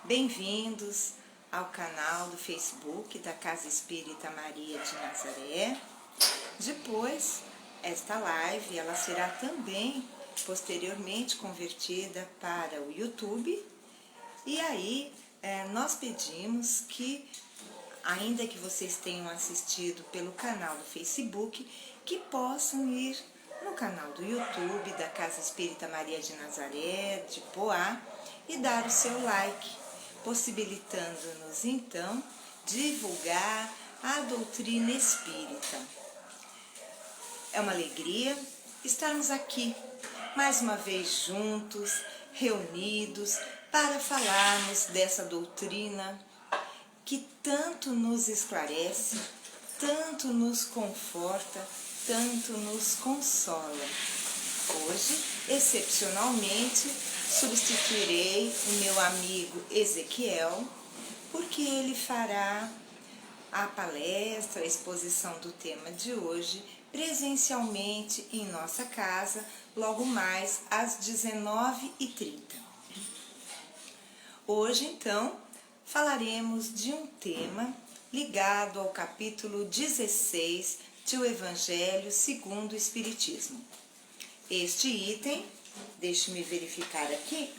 Bem-vindos ao canal do Facebook da Casa Espírita Maria de Nazaré. Depois, esta live ela será também posteriormente convertida para o YouTube. E aí, nós pedimos que, ainda que vocês tenham assistido pelo canal do Facebook, que possam ir no canal do YouTube da Casa Espírita Maria de Nazaré, de Poá, e dar o seu like, possibilitando-nos então divulgar a doutrina espírita. É uma alegria estarmos aqui, mais uma vez juntos, reunidos, para falarmos dessa doutrina que tanto nos esclarece, tanto nos conforta, tanto nos consola. Hoje, excepcionalmente, substituirei o meu amigo Ezequiel, porque ele fará a palestra, a exposição do tema de hoje, presencialmente em nossa casa, logo mais às 19h30. Hoje, então, falaremos de um tema ligado ao capítulo 16 do Evangelho segundo o Espiritismo. Este item, deixe-me verificar aqui,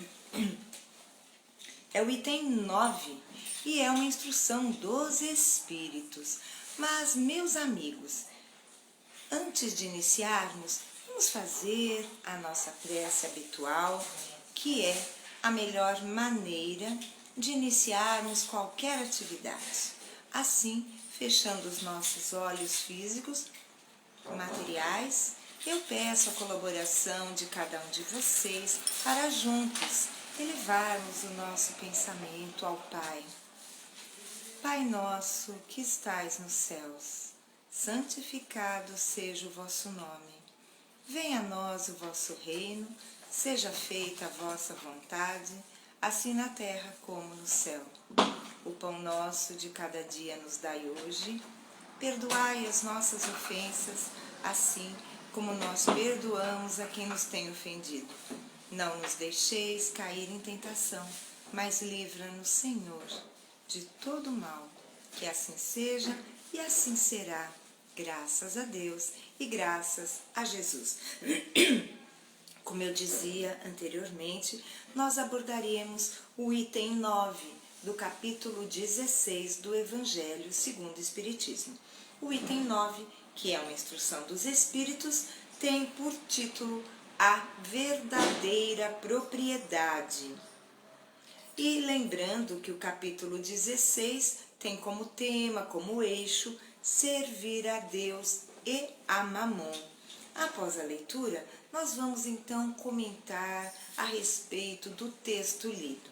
é o item 9 e é uma instrução dos Espíritos. Mas, meus amigos, antes de iniciarmos, vamos fazer a nossa prece habitual, que é a melhor maneira de iniciarmos qualquer atividade. Assim, fechando os nossos olhos físicos, materiais, eu peço a colaboração de cada um de vocês para juntos elevarmos o nosso pensamento ao Pai. Pai nosso que estais nos céus, santificado seja o vosso nome. Venha a nós o vosso reino, seja feita a vossa vontade, assim na terra como no céu. O pão nosso de cada dia nos dai hoje. Perdoai as nossas ofensas, assim como nós perdoamos a quem nos tem ofendido. Não nos deixeis cair em tentação, mas livra-nos, Senhor, de todo mal. Que assim seja e assim será, graças a Deus e graças a Jesus. Como eu dizia anteriormente, nós abordaremos o item 9 do capítulo 16 do Evangelho segundo o Espiritismo. O item 9, que é uma instrução dos Espíritos, tem por título A Verdadeira Propriedade. E lembrando que o capítulo 16 tem como tema, como eixo, servir a Deus e a Mamon. Após a leitura, nós vamos então comentar a respeito do texto lido.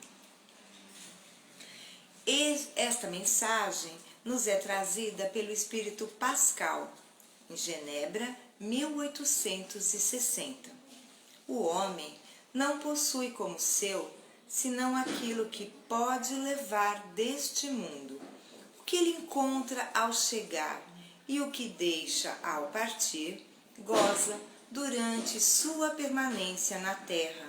Esta mensagem nos é trazida pelo Espírito Pascal, em Genebra, 1860. O homem não possui como seu, senão aquilo que pode levar deste mundo, o que ele encontra ao chegar e o que deixa ao partir, goza durante sua permanência na terra.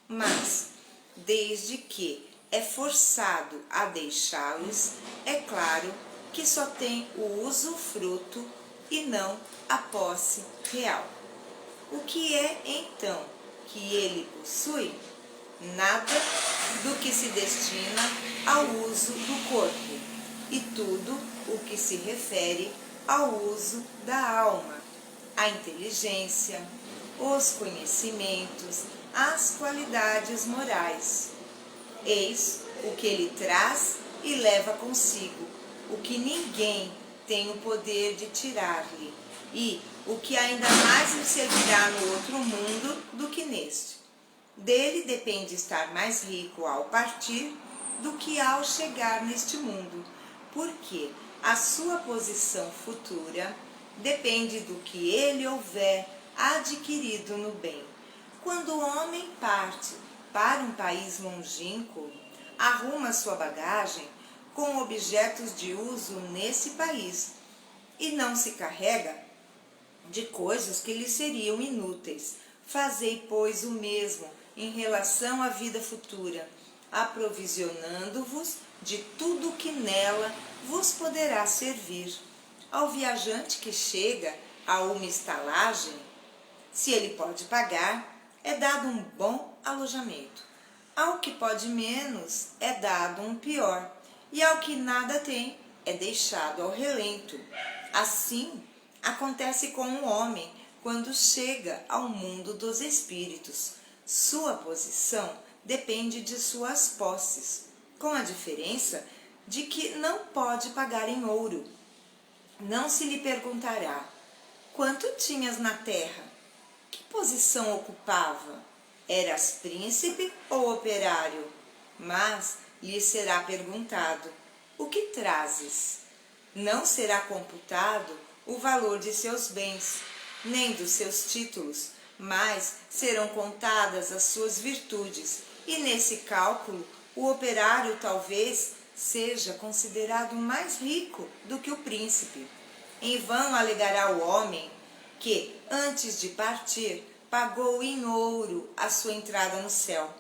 Mas, desde que é forçado a deixá-los, é claro que só tem o usufruto e não a posse real. O que é, então, que ele possui? Nada do que se destina ao uso do corpo, e tudo o que se refere ao uso da alma, a inteligência, os conhecimentos, as qualidades morais. Eis o que ele traz e leva consigo, o que ninguém tem o poder de tirar-lhe, e o que ainda mais lhe servirá no outro mundo do que neste. Dele depende estar mais rico ao partir do que ao chegar neste mundo, porque a sua posição futura depende do que ele houver adquirido no bem. Quando o homem parte para um país longínquo, arruma sua bagagem com objetos de uso nesse país e não se carrega de coisas que lhe seriam inúteis. Fazei, pois, o mesmo em relação à vida futura, aprovisionando-vos de tudo que nela vos poderá servir. Ao viajante que chega a uma estalagem, se ele pode pagar, é dado um bom alojamento. Ao que pode menos, é dado um pior, e ao que nada tem, é deixado ao relento. Assim, acontece com o homem quando chega ao mundo dos espíritos. Sua posição depende de suas posses, com a diferença de que não pode pagar em ouro. Não se lhe perguntará: quanto tinhas na terra? Que posição ocupava? Eras príncipe ou operário? Mas lhe será perguntado: o que trazes? Não será computado o valor de seus bens, nem dos seus títulos, mas serão contadas as suas virtudes, e nesse cálculo o operário talvez seja considerado mais rico do que o príncipe. Em vão alegará o homem que, antes de partir, pagou em ouro a sua entrada no céu,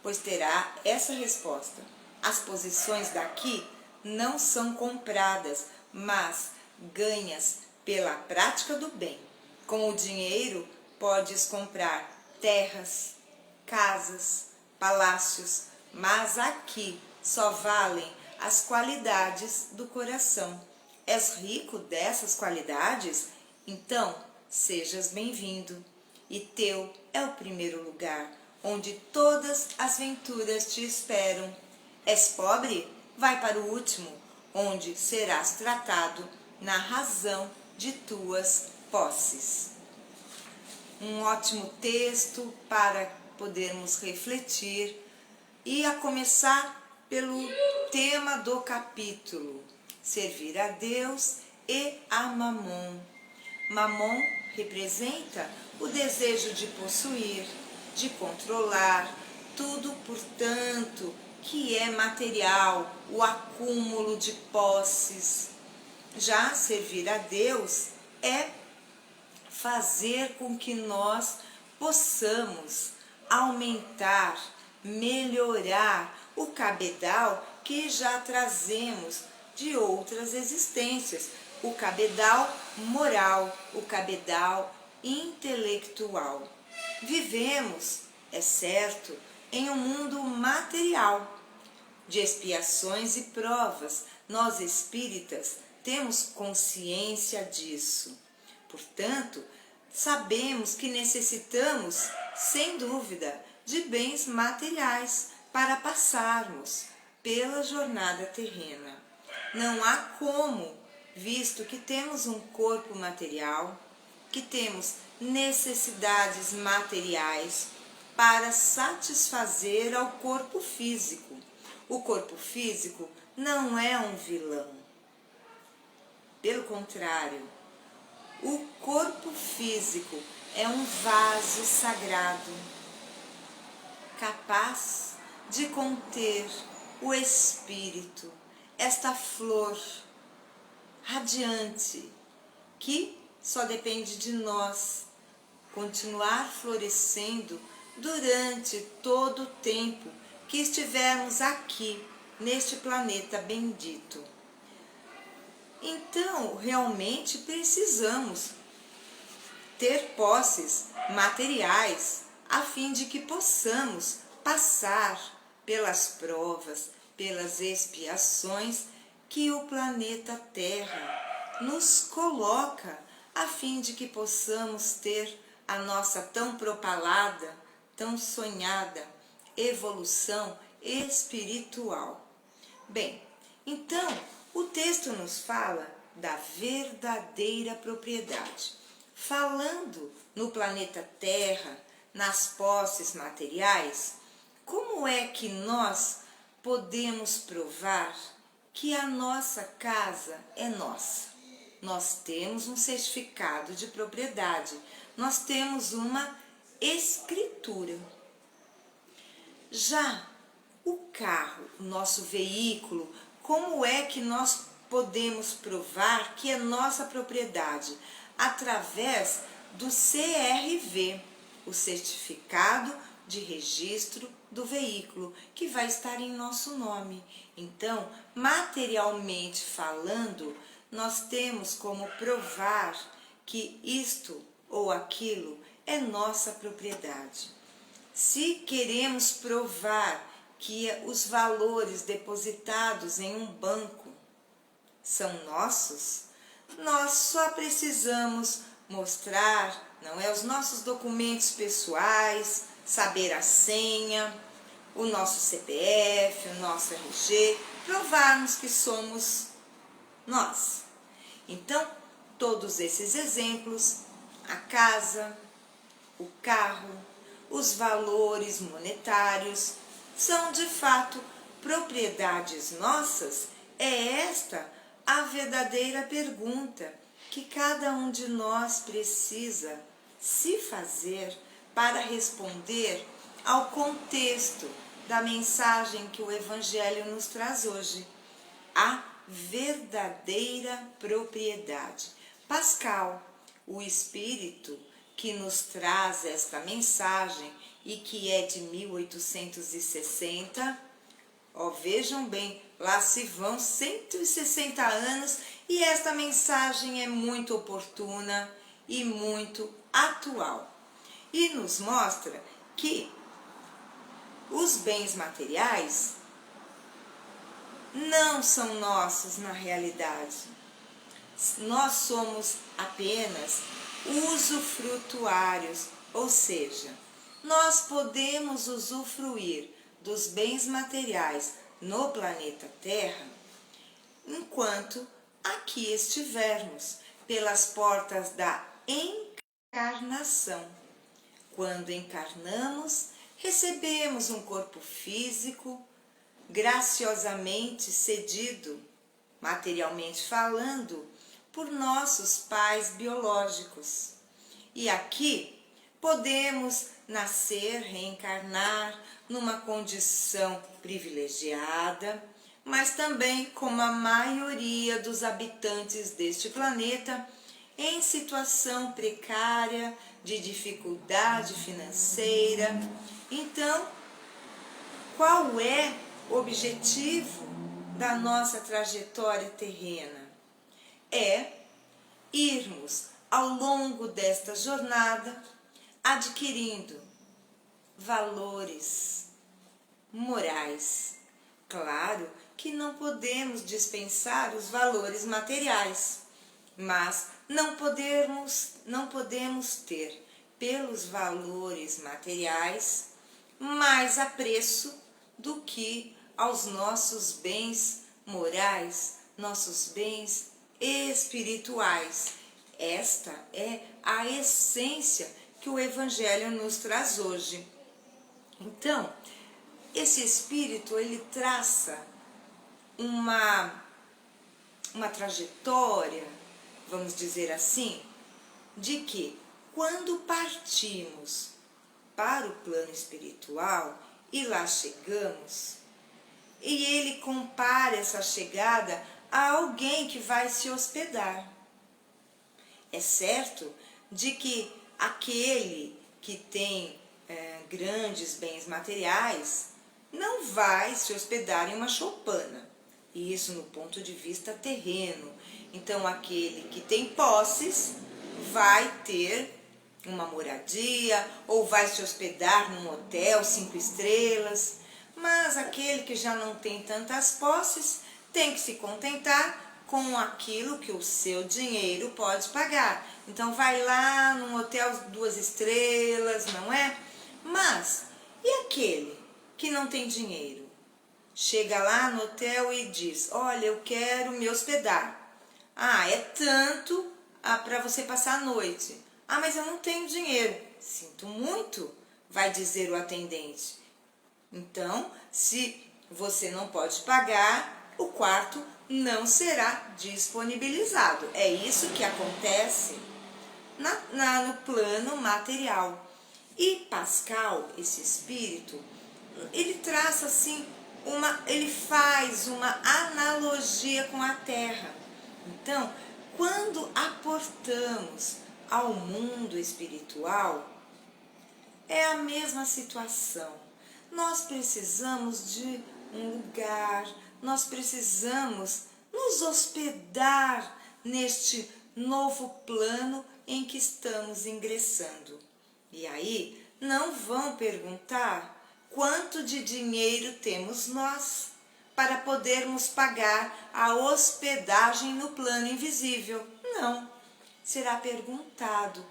pois terá essa resposta: as posições daqui não são compradas, mas ganhas pela prática do bem. Com o dinheiro podes comprar terras, casas, palácios, mas aqui só valem as qualidades do coração. És rico dessas qualidades? Então sejas bem-vindo. E teu é o primeiro lugar, onde todas as venturas te esperam. És pobre? Vai para o último, onde serás tratado na razão de tuas posses. Um ótimo texto para podermos refletir, e a começar pelo tema do capítulo: servir a Deus e a Mamon. Mamon representa o desejo de possuir, de controlar tudo, portanto, que é material, o acúmulo de posses. Já servir a Deus é fazer com que nós possamos aumentar, melhorar o cabedal que já trazemos de outras existências, o cabedal moral, o cabedal intelectual. Vivemos, é certo, em um mundo material, de expiações e provas. Nós espíritas temos consciência disso. Portanto, sabemos que necessitamos, sem dúvida, de bens materiais para passarmos pela jornada terrena. Não há como, visto que temos um corpo material, que temos necessidades materiais para satisfazer ao corpo físico. O corpo físico não é um vilão. Pelo contrário, o corpo físico é um vaso sagrado, capaz de conter o espírito, esta flor radiante, que só depende de nós continuar florescendo durante todo o tempo que estivermos aqui, neste planeta bendito. Então, realmente precisamos ter posses materiais a fim de que possamos passar pelas provas, pelas expiações que o planeta Terra nos coloca, a fim de que possamos ter a nossa tão propalada, tão sonhada evolução espiritual. Bem, então, o texto nos fala da verdadeira propriedade. Falando no planeta Terra, nas posses materiais, como é que nós podemos provar que a nossa casa é nossa? Nós temos um certificado de propriedade, nós temos uma escritura. Já o carro, o nosso veículo, como é que nós podemos provar que é nossa propriedade? Através do CRV, o Certificado de registro do veículo, que vai estar em nosso nome. Então, materialmente falando, nós temos como provar que isto ou aquilo é nossa propriedade. Se queremos provar que os valores depositados em um banco são nossos, nós só precisamos mostrar, não é, os nossos documentos pessoais, saber a senha, o nosso CPF, o nosso RG, provarmos que somos nós. Então, todos esses exemplos, a casa, o carro, os valores monetários, são de fato propriedades nossas? É esta a verdadeira pergunta que cada um de nós precisa se fazer para responder ao contexto da mensagem que o Evangelho nos traz hoje. A verdadeira propriedade. Pascal, o Espírito que nos traz esta mensagem e que é de 1860, vejam bem, lá se vão 160 anos e esta mensagem é muito oportuna e muito atual. E nos mostra que os bens materiais não são nossos na realidade. Nós somos apenas usufrutuários, ou seja, nós podemos usufruir dos bens materiais no planeta Terra enquanto aqui estivermos, pelas portas da encarnação. Quando encarnamos, recebemos um corpo físico, graciosamente cedido, materialmente falando, por nossos pais biológicos. E aqui podemos nascer, reencarnar numa condição privilegiada, mas também, como a maioria dos habitantes deste planeta, em situação precária, de dificuldade financeira. Então, qual é o objetivo da nossa trajetória terrena? É irmos ao longo desta jornada adquirindo valores morais. Claro que não podemos dispensar os valores materiais, mas não podemos ter pelos valores materiais mais apreço do que aos nossos bens morais, nossos bens espirituais. Esta é a essência que o Evangelho nos traz hoje. Então, esse Espírito, ele traça uma trajetória, vamos dizer assim, de que quando partimos para o plano espiritual e lá chegamos, e ele compara essa chegada a alguém que vai se hospedar. É certo de que aquele que tem grandes bens materiais não vai se hospedar em uma choupana, isso no ponto de vista terreno. Então, aquele que tem posses vai ter uma moradia ou vai se hospedar num hotel 5 estrelas, mas aquele que já não tem tantas posses tem que se contentar com aquilo que o seu dinheiro pode pagar. Então vai lá num hotel 2 estrelas, não é? Mas e aquele que não tem dinheiro? Chega lá no hotel e diz: olha, eu quero me hospedar. Ah, é tanto para você passar a noite. Ah, mas eu não tenho dinheiro. Sinto muito, vai dizer o atendente. Então, se você não pode pagar, o quarto não será disponibilizado. É isso que acontece no plano material. E Pascal, esse espírito, ele traça assim, ele faz uma analogia com a Terra. Então, quando aportamos ao mundo espiritual, é a mesma situação. Nós precisamos de um lugar, nós precisamos nos hospedar neste novo plano em que estamos ingressando. E aí, não vão perguntar quanto de dinheiro temos nós para podermos pagar a hospedagem no plano invisível. Não. Será perguntado: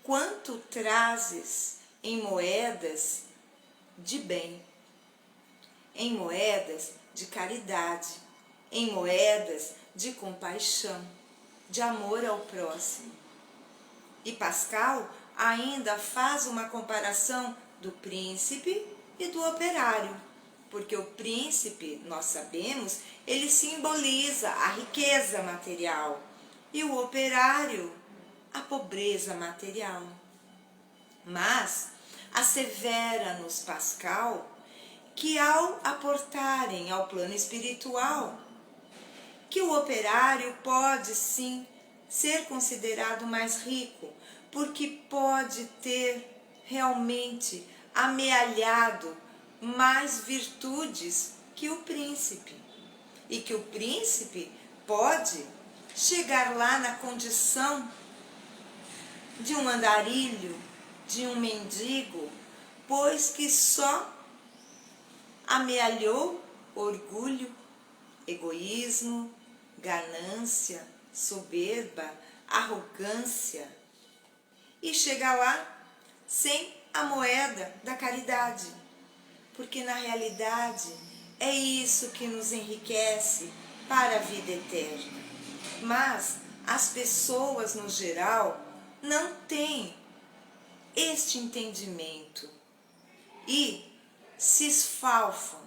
quanto trazes em moedas de bem, em moedas de caridade, em moedas de compaixão, de amor ao próximo. E Pascal ainda faz uma comparação do príncipe e do operário, porque o príncipe, nós sabemos, ele simboliza a riqueza material e o operário, a pobreza material. Mas assevera-nos Pascal que ao aportarem ao plano espiritual, que o operário pode sim ser considerado mais rico, porque pode ter realmente amealhado mais virtudes que o príncipe. E que o príncipe pode chegar lá na condição de um andarilho, de um mendigo, pois que só amealhou orgulho, egoísmo, ganância, soberba, arrogância, e chega lá sem a moeda da caridade, porque na realidade é isso que nos enriquece para a vida eterna. Mas as pessoas no geral não têm este entendimento e se esfalfam,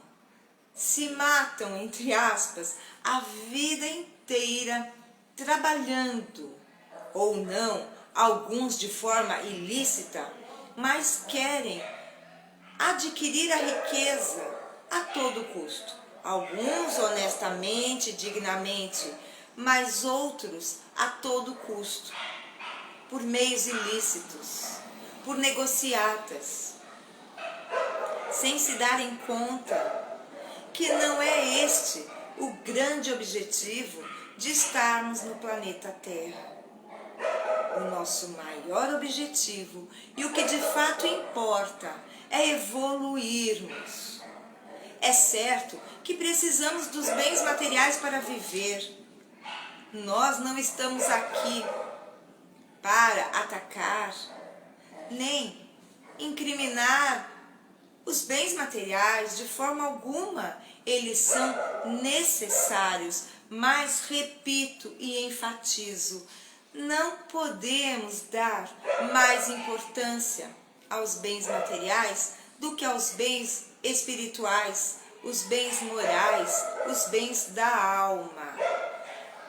se matam, entre aspas, a vida inteira trabalhando, ou não, alguns de forma ilícita, mas querem adquirir a riqueza a todo custo. Alguns honestamente, dignamente, mas outros a todo custo, por meios ilícitos, por negociatas, sem se darem conta que não é este o grande objetivo de estarmos no planeta Terra. O nosso maior objetivo e o que de fato importa é evoluirmos. É certo que precisamos dos bens materiais para viver. Nós não estamos aqui para atacar, nem incriminar os bens materiais. De forma alguma, eles são necessários, mas repito e enfatizo, não podemos dar mais importância aos bens materiais do que aos bens espirituais, os bens morais, os bens da alma.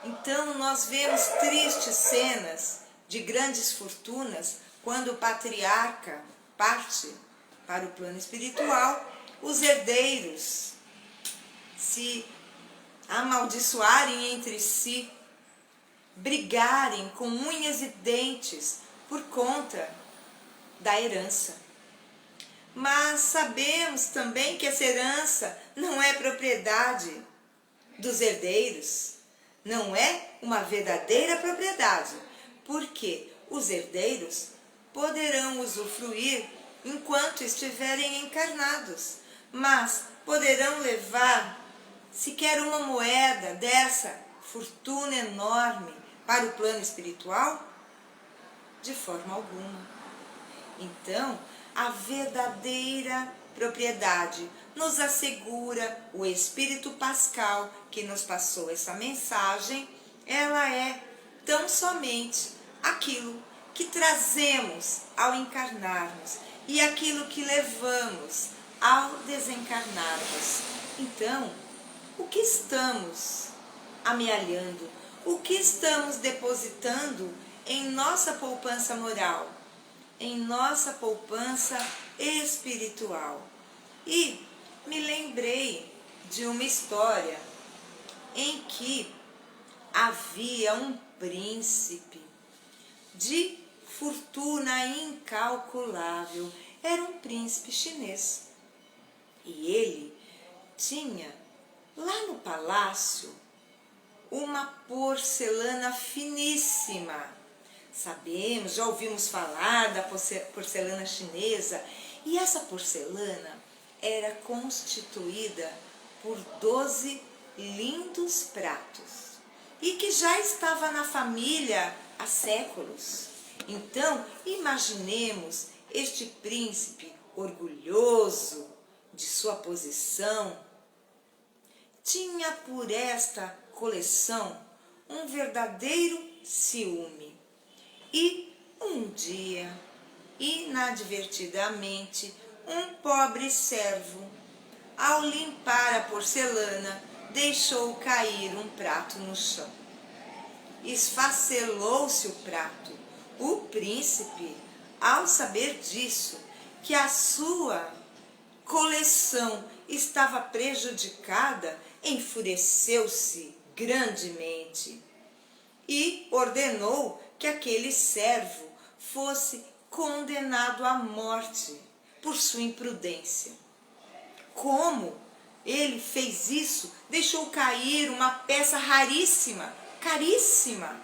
Então nós vemos tristes cenas de grandes fortunas quando o patriarca parte para o plano espiritual, os herdeiros se amaldiçoarem entre si, brigarem com unhas e dentes por conta da herança. Mas sabemos também que essa herança não é propriedade dos herdeiros, não é uma verdadeira propriedade, porque os herdeiros poderão usufruir enquanto estiverem encarnados, mas poderão levar sequer uma moeda dessa fortuna enorme para o plano espiritual? De forma alguma. Então, a verdadeira propriedade nos assegura o Espírito Pascal, que nos passou essa mensagem, ela é tão somente aquilo que trazemos ao encarnarmos e aquilo que levamos ao desencarnarmos. Então, o que estamos amealhando? O que estamos depositando em nossa poupança moral, em nossa poupança espiritual? E me lembrei de uma história em que havia um príncipe de fortuna incalculável. era um príncipe chinês. E ele tinha lá no palácio uma porcelana finíssima. Sabemos, já ouvimos falar da porcelana chinesa, e essa porcelana era constituída por 12 lindos pratos e que já estava na família há séculos. Então, imaginemos este príncipe orgulhoso de sua posição. Tinha por esta coleção um verdadeiro ciúme. E um dia, inadvertidamente, um pobre servo, ao limpar a porcelana, deixou cair um prato no chão. Esfacelou-se o prato. O príncipe, ao saber disso, que a sua coleção estava prejudicada, enfureceu-se grandemente e ordenou que aquele servo fosse condenado à morte por sua imprudência. Como ele fez isso? Deixou cair uma peça raríssima, caríssima.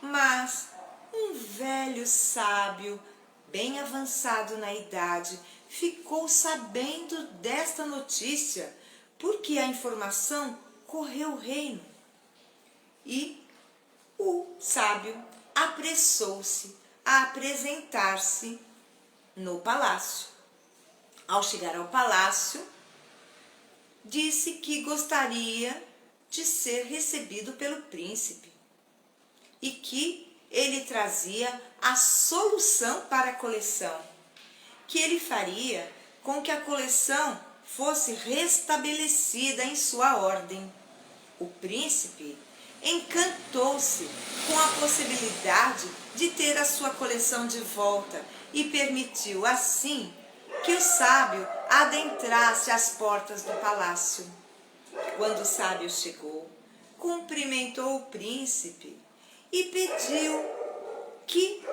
Mas um velho sábio, bem avançado na idade, ficou sabendo desta notícia, porque a informação correu o reino. E o sábio apressou-se a apresentar-se no palácio. Ao chegar ao palácio, disse que gostaria de ser recebido pelo príncipe e que ele trazia a solução para a coleção, que ele faria com que a coleção fosse restabelecida em sua ordem. O príncipe encantou-se com a possibilidade de ter a sua coleção de volta e permitiu assim que o sábio adentrasse as portas do palácio. Quando o sábio chegou, cumprimentou o príncipe e pediu que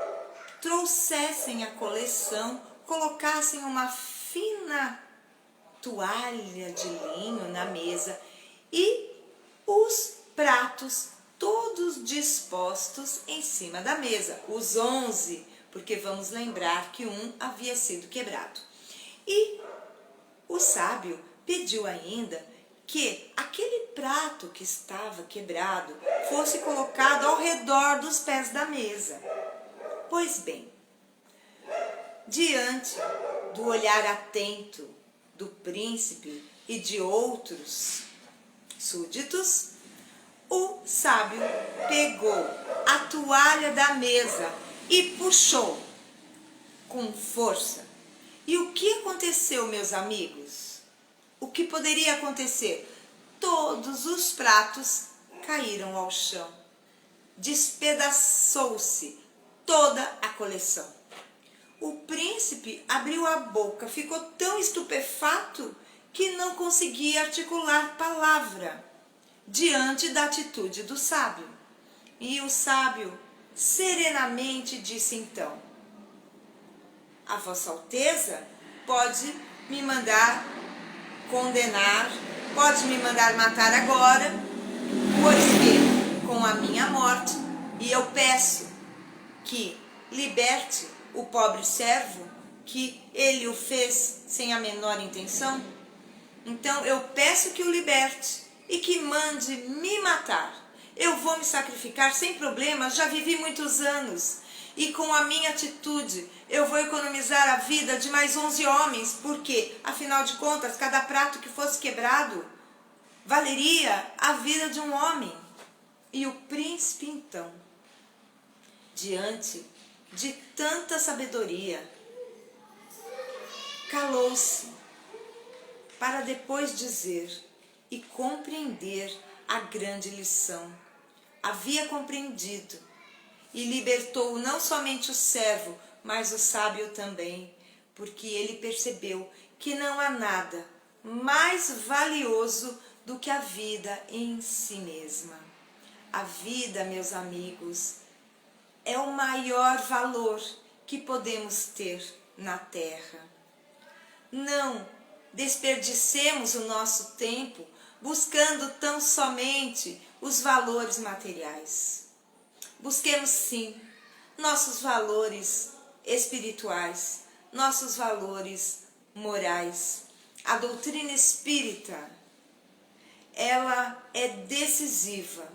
trouxessem a coleção, colocassem uma fina toalha de linho na mesa e os pratos todos dispostos em cima da mesa, os 11, porque vamos lembrar que um havia sido quebrado. E o sábio pediu ainda que aquele prato que estava quebrado fosse colocado ao redor dos pés da mesa. Pois bem, diante do olhar atento do príncipe e de outros súditos, o sábio pegou a toalha da mesa e puxou com força. E o que aconteceu, meus amigos? O que poderia acontecer? Todos os pratos caíram ao chão. Despedaçou-se toda a coleção. O príncipe abriu a boca, ficou tão estupefato que não conseguia articular palavra diante da atitude do sábio. E o sábio serenamente disse então: a Vossa Alteza pode me mandar condenar, pode me mandar matar agora, pois que com a minha morte, e eu peço que liberte o pobre servo, que ele o fez sem a menor intenção. Então eu peço que o liberte e que mande me matar. Eu vou me sacrificar sem problemas, já vivi muitos anos. E com a minha atitude, eu vou economizar a vida de mais 11 homens, porque, afinal de contas, cada prato que fosse quebrado valeria a vida de um homem. E o príncipe, então, diante de tanta sabedoria, calou-se para depois dizer e compreender a grande lição. Havia compreendido e libertou não somente o servo, mas o sábio também, porque ele percebeu que não há nada mais valioso do que a vida em si mesma. A vida, meus amigos, é o maior valor que podemos ter. na terra. Não desperdicemos o nosso tempo buscando tão somente os valores materiais. Busquemos sim nossos valores espirituais, nossos valores morais. A doutrina espírita, ela é decisiva.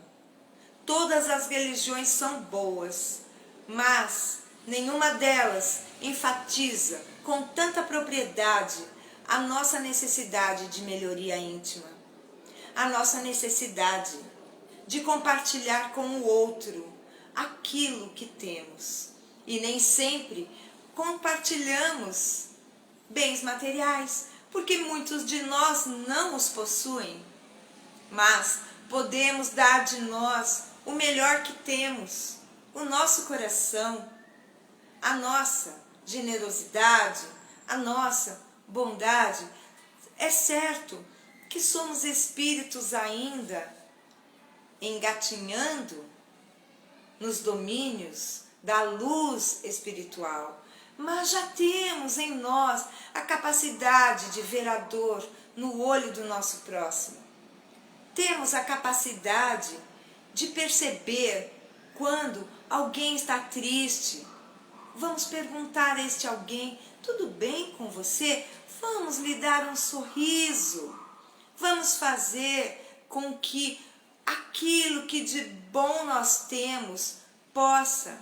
Todas as religiões são boas, mas nenhuma delas enfatiza com tanta propriedade a nossa necessidade de melhoria íntima, a nossa necessidade de compartilhar com o outro aquilo que temos. E nem sempre compartilhamos bens materiais, porque muitos de nós não os possuem, mas podemos dar de nós o melhor que temos, o nosso coração, a nossa generosidade, a nossa bondade. É certo que somos espíritos ainda engatinhando nos domínios da luz espiritual, mas já temos em nós a capacidade de ver a dor no olho do nosso próximo. Temos a capacidade de perceber quando alguém está triste. Vamos perguntar a este alguém: tudo bem com você? Vamos lhe dar um sorriso. Vamos fazer com que aquilo que de bom nós temos possa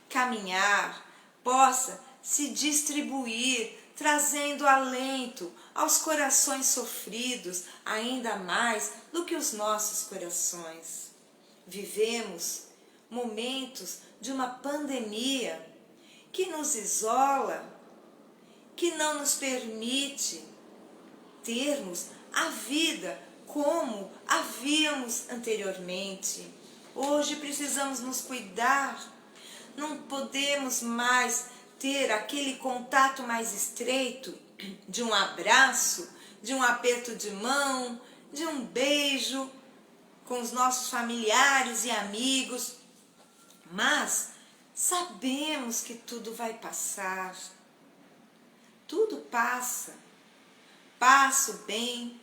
caminhar, possa se distribuir, trazendo alento aos corações sofridos, ainda mais do que os nossos corações. Vivemos momentos de uma pandemia que nos isola, que não nos permite termos a vida como havíamos anteriormente. Hoje precisamos nos cuidar, não podemos mais ter aquele contato mais estreito de um abraço, de um aperto de mão, de um beijo com os nossos familiares e amigos, mas sabemos que tudo vai passar. Tudo passa. Passa o bem,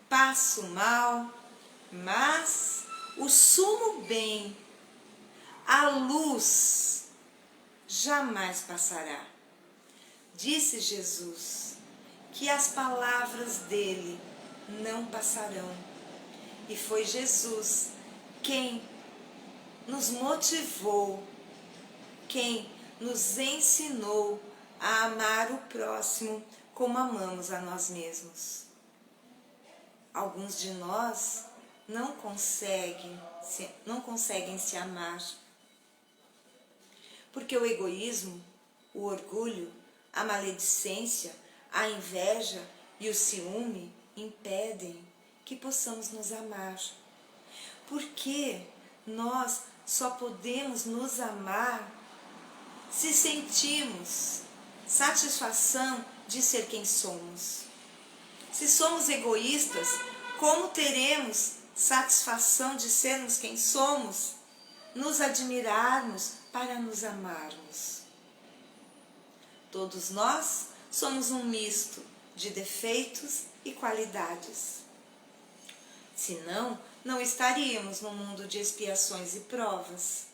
passa o mal, mas o sumo bem, a luz, jamais passará. Disse Jesus que as palavras dele não passarão. E foi Jesus quem nos motivou, quem nos ensinou a amar o próximo como amamos a nós mesmos. Alguns de nós não conseguem se amar, porque o egoísmo, o orgulho, a maledicência, a inveja e o ciúme impedem que possamos nos amar. Porque nós só podemos nos amar se sentimos satisfação de ser quem somos. Se somos egoístas, como teremos satisfação de sermos quem somos? Nos admirarmos para nos amarmos. Todos nós somos um misto de defeitos e qualidades. Senão, não estaríamos no mundo de expiações e provas.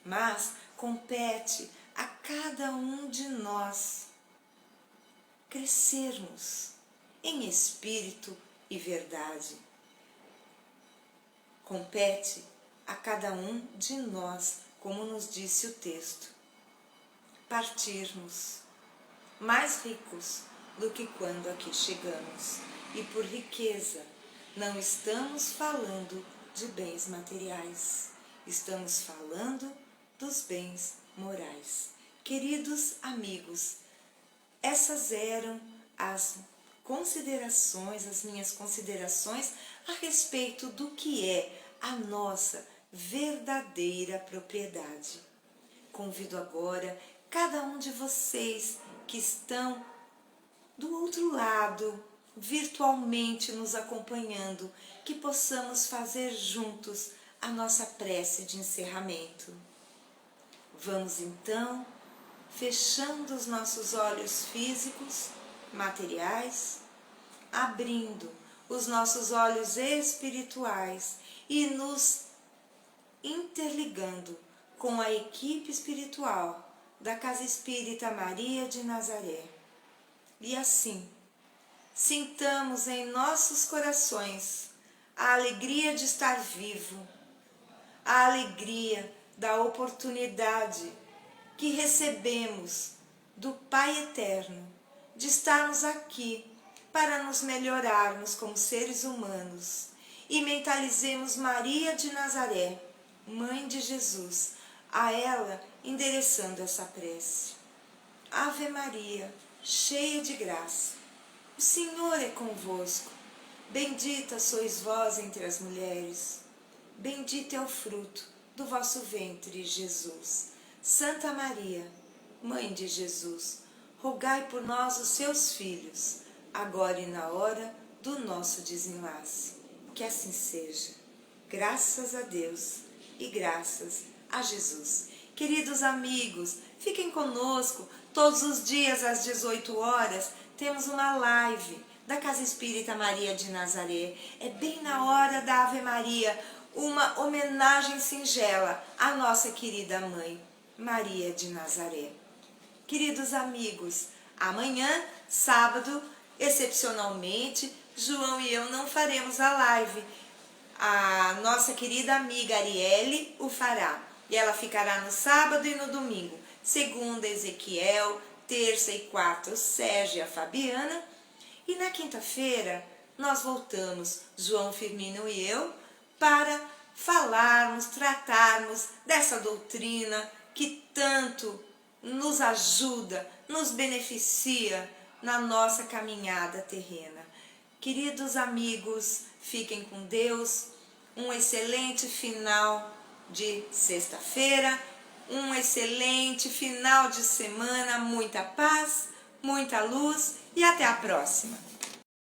Mas compete a cada um de nós crescermos em espírito e verdade. Compete a cada um de nós, como nos disse o texto, partirmos mais ricos do que quando aqui chegamos. E por riqueza, não estamos falando de bens materiais, estamos falando dos bens morais. Queridos amigos, essas eram as minhas considerações a respeito do que é a nossa verdadeira propriedade. Convido agora cada um de vocês que estão do outro lado, virtualmente nos acompanhando, que possamos fazer juntos a nossa prece de encerramento. Vamos então fechando os nossos olhos físicos, materiais, abrindo os nossos olhos espirituais e nos interligando com a equipe espiritual da Casa Espírita Maria de Nazaré. E assim, sintamos em nossos corações a alegria de estar vivo, a alegria da oportunidade que recebemos do Pai Eterno de estarmos aqui para nos melhorarmos como seres humanos e mentalizemos Maria de Nazaré, Mãe de Jesus, a ela endereçando essa prece. Ave Maria, cheia de graça, o Senhor é convosco. Bendita sois vós entre as mulheres. Bendito é o fruto do vosso ventre, Jesus. Santa Maria, Mãe de Jesus, rogai por nós, os seus filhos, agora e na hora do nosso desenlace. Que assim seja. Graças a Deus e graças a Jesus. Queridos amigos, fiquem conosco. Todos os dias às 18 horas temos uma live da Casa Espírita Maria de Nazaré. É bem na hora da Ave Maria, uma homenagem singela à nossa querida mãe, Maria de Nazaré. Queridos amigos, amanhã, sábado, excepcionalmente, João e eu não faremos a live. A nossa querida amiga Arielle o fará. E ela ficará no sábado e no domingo. Segunda, Ezequiel. Terça e quarta, o Sérgio e a Fabiana. E na quinta-feira, nós voltamos, João Firmino e eu, para falarmos, tratarmos dessa doutrina que tanto nos ajuda, nos beneficia na nossa caminhada terrena. Queridos amigos, fiquem com Deus, um excelente final de sexta-feira, um excelente final de semana, muita paz, muita luz e até a próxima!